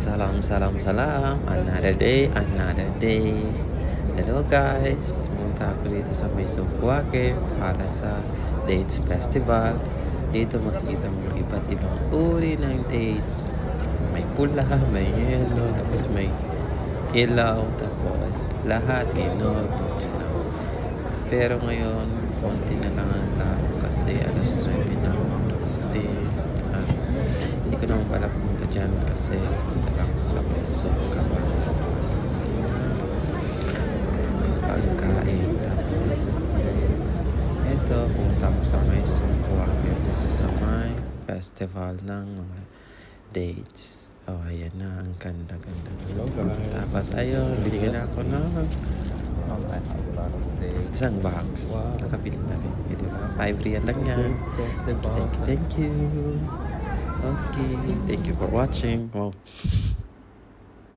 Salam, salam, salam. Another day, another day. Hello guys, pumunta ako dito sa May Sugwake para sa Dates Festival. Dito makikita mo iba't ibang uri ng dates. May pula, may yellow, tapos may ilaw, tapos lahat hinog, dilaw. Pero ngayon, konti na lang ang tao kasi alas 9 na konti. Hindi ko naman pala pumunta dyan kasi punta lang ako sa Meso Kabayan. Pagkain. Tapos, eto, pumunta ako sa Meso Kabayan dito sa may festival ng mga dates. Oh, ayan na. Ang ganda-ganda. Tapos, ayun, binigyan ako ng isang box. Nakabili na rin. Eh, diba? 5 real lang yan. Thank you. Okay, thank you for watching. Wow.